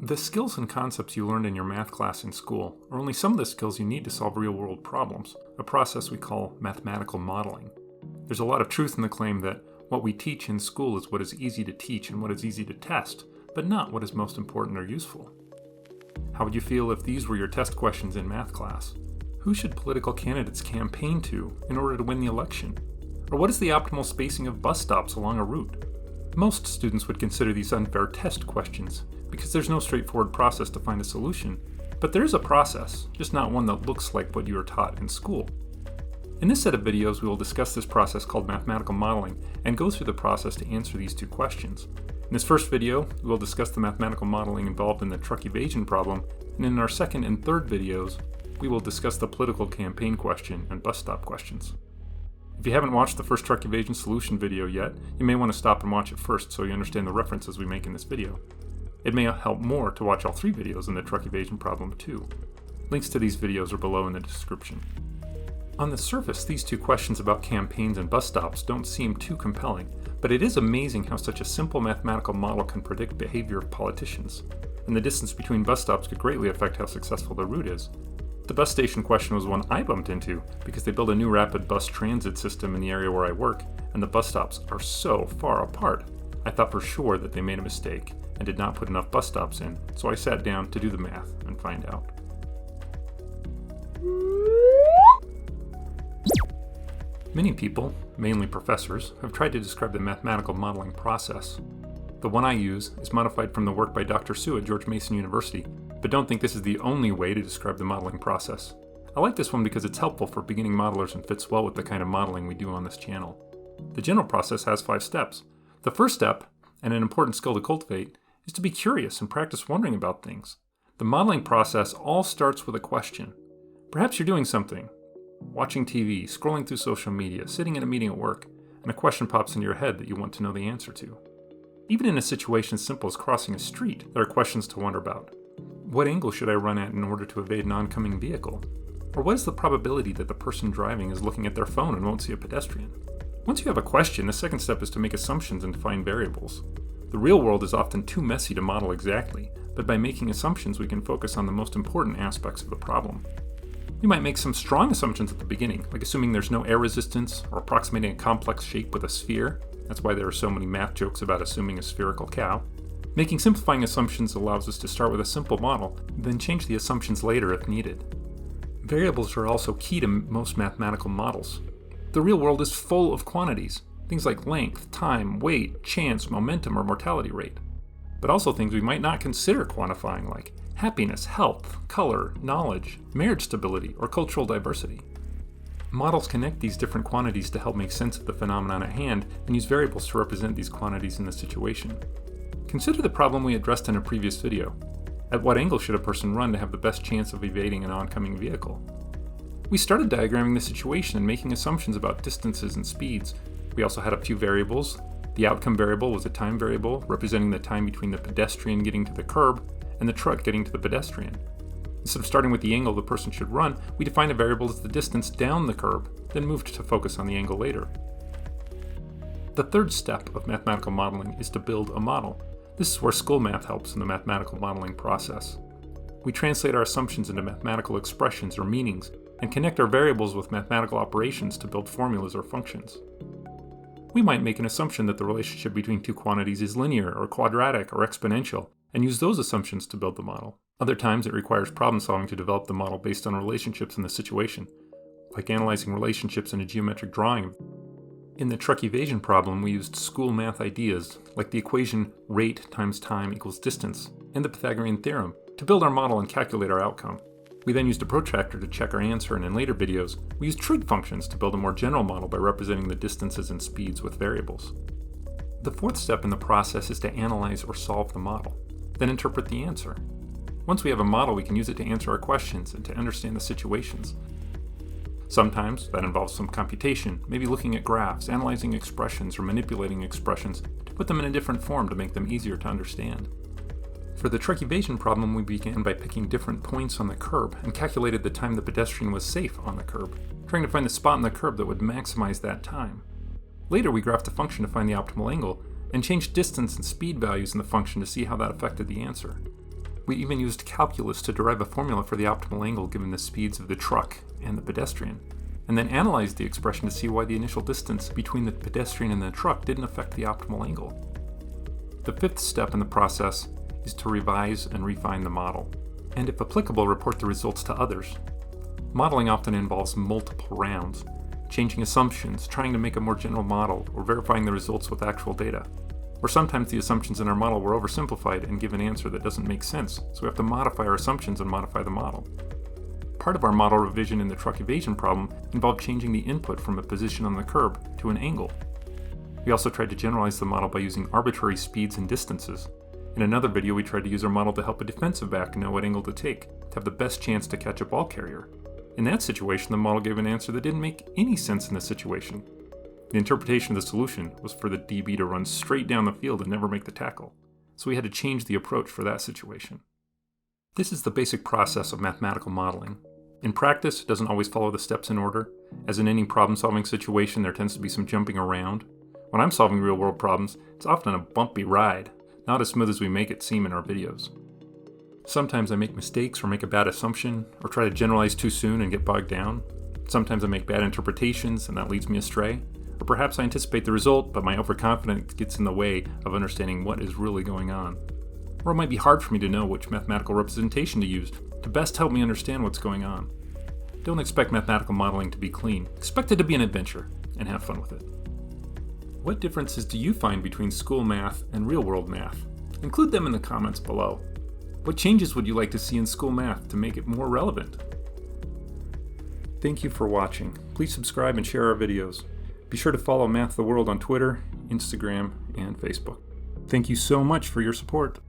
The skills and concepts you learned in your math class in school are only some of the skills you need to solve real-world problems, a process we call mathematical modeling. There's a lot of truth in the claim that what we teach in school is what is easy to teach and what is easy to test, but not what is most important or useful. How would you feel if these were your test questions in math class? Who should political candidates campaign to in order to win the election? Or what is the optimal spacing of bus stops along a route? Most students would consider these unfair test questions because there's no straightforward process to find a solution, but there is a process, just not one that looks like what you were taught in school. In this set of videos, we will discuss this process called mathematical modeling and go through the process to answer these two questions. In this first video, we will discuss the mathematical modeling involved in the truck evasion problem, and in our second and third videos, we will discuss the political campaign question and bus stop questions. If you haven't watched the first truck evasion solution video yet, you may want to stop and watch it first so you understand the references we make in this video. It may help more to watch all three videos in the truck evasion problem too. Links to these videos are below in the description. On the surface, these two questions about campaigns and bus stops don't seem too compelling, but it is amazing how such a simple mathematical model can predict behavior of politicians, and the distance between bus stops could greatly affect how successful the route is. The bus station question was one I bumped into because they built a new rapid bus transit system in the area where I work, and the bus stops are so far apart. I thought for sure that they made a mistake and did not put enough bus stops in, so I sat down to do the math and find out. Many people, mainly professors, have tried to describe the mathematical modeling process. The one I use is modified from the work by Dr. Su at George Mason University, but don't think this is the only way to describe the modeling process. I like this one because it's helpful for beginning modelers and fits well with the kind of modeling we do on this channel. The general process has 5 steps. The first step, and an important skill to cultivate, is to be curious and practice wondering about things. The modeling process all starts with a question. Perhaps you're doing something, watching TV, scrolling through social media, sitting in a meeting at work, and a question pops into your head that you want to know the answer to. Even in a situation as simple as crossing a street, there are questions to wonder about. What angle should I run at in order to evade an oncoming vehicle? Or what is the probability that the person driving is looking at their phone and won't see a pedestrian? Once you have a question, the second step is to make assumptions and define variables. The real world is often too messy to model exactly, but by making assumptions we can focus on the most important aspects of the problem. We might make some strong assumptions at the beginning, like assuming there's no air resistance or approximating a complex shape with a sphere. That's why there are so many math jokes about assuming a spherical cow. Making simplifying assumptions allows us to start with a simple model, then change the assumptions later if needed. Variables are also key to most mathematical models. The real world is full of quantities, things like length, time, weight, chance, momentum, or mortality rate. But also things we might not consider quantifying, like happiness, health, color, knowledge, marriage stability, or cultural diversity. Models connect these different quantities to help make sense of the phenomenon at hand and use variables to represent these quantities in the situation. Consider the problem we addressed in a previous video. At what angle should a person run to have the best chance of evading an oncoming vehicle? We started diagramming the situation and making assumptions about distances and speeds. We also had a few variables. The outcome variable was a time variable, representing the time between the pedestrian getting to the curb and the truck getting to the pedestrian. Instead of starting with the angle the person should run, we defined a variable as the distance down the curb, then moved to focus on the angle later. The third step of mathematical modeling is to build a model. This is where school math helps in the mathematical modeling process. We translate our assumptions into mathematical expressions or meanings, and connect our variables with mathematical operations to build formulas or functions. We might make an assumption that the relationship between two quantities is linear or quadratic or exponential, and use those assumptions to build the model. Other times it requires problem solving to develop the model based on relationships in the situation, like analyzing relationships in a geometric drawing. In the truck evasion problem, we used school math ideas, like the equation rate times time equals distance, and the Pythagorean theorem, to build our model and calculate our outcome. We then used a protractor to check our answer, and in later videos, we used trig functions to build a more general model by representing the distances and speeds with variables. The fourth step in the process is to analyze or solve the model, then interpret the answer. Once we have a model, we can use it to answer our questions and to understand the situations. Sometimes that involves some computation, maybe looking at graphs, analyzing expressions, or manipulating expressions to put them in a different form to make them easier to understand. For the truck evasion problem, we began by picking different points on the curb and calculated the time the pedestrian was safe on the curb, trying to find the spot on the curb that would maximize that time. Later, we graphed a function to find the optimal angle and changed distance and speed values in the function to see how that affected the answer. We even used calculus to derive a formula for the optimal angle given the speeds of the truck and the pedestrian, and then analyzed the expression to see why the initial distance between the pedestrian and the truck didn't affect the optimal angle. The fifth step in the process is to revise and refine the model, and if applicable, report the results to others. Modeling often involves multiple rounds, changing assumptions, trying to make a more general model, or verifying the results with actual data. Or sometimes the assumptions in our model were oversimplified and give an answer that doesn't make sense, so we have to modify our assumptions and modify the model. Part of our model revision in the truck evasion problem involved changing the input from a position on the curb to an angle. We also tried to generalize the model by using arbitrary speeds and distances. In another video, we tried to use our model to help a defensive back know what angle to take to have the best chance to catch a ball carrier. In that situation, the model gave an answer that didn't make any sense in the situation. The interpretation of the solution was for the DB to run straight down the field and never make the tackle, so we had to change the approach for that situation. This is the basic process of mathematical modeling. In practice, it doesn't always follow the steps in order. As in any problem-solving situation, there tends to be some jumping around. When I'm solving real-world problems, it's often a bumpy ride, not as smooth as we make it seem in our videos. Sometimes I make mistakes or make a bad assumption, or try to generalize too soon and get bogged down. Sometimes I make bad interpretations and that leads me astray. Or perhaps I anticipate the result, but my overconfidence gets in the way of understanding what is really going on. Or it might be hard for me to know which mathematical representation to use to best help me understand what's going on. Don't expect mathematical modeling to be clean. Expect it to be an adventure, and have fun with it. What differences do you find between school math and real-world math? Include them in the comments below. What changes would you like to see in school math to make it more relevant? Thank you for watching. Please subscribe and share our videos. Be sure to follow Math the World on Twitter, Instagram, and Facebook. Thank you so much for your support.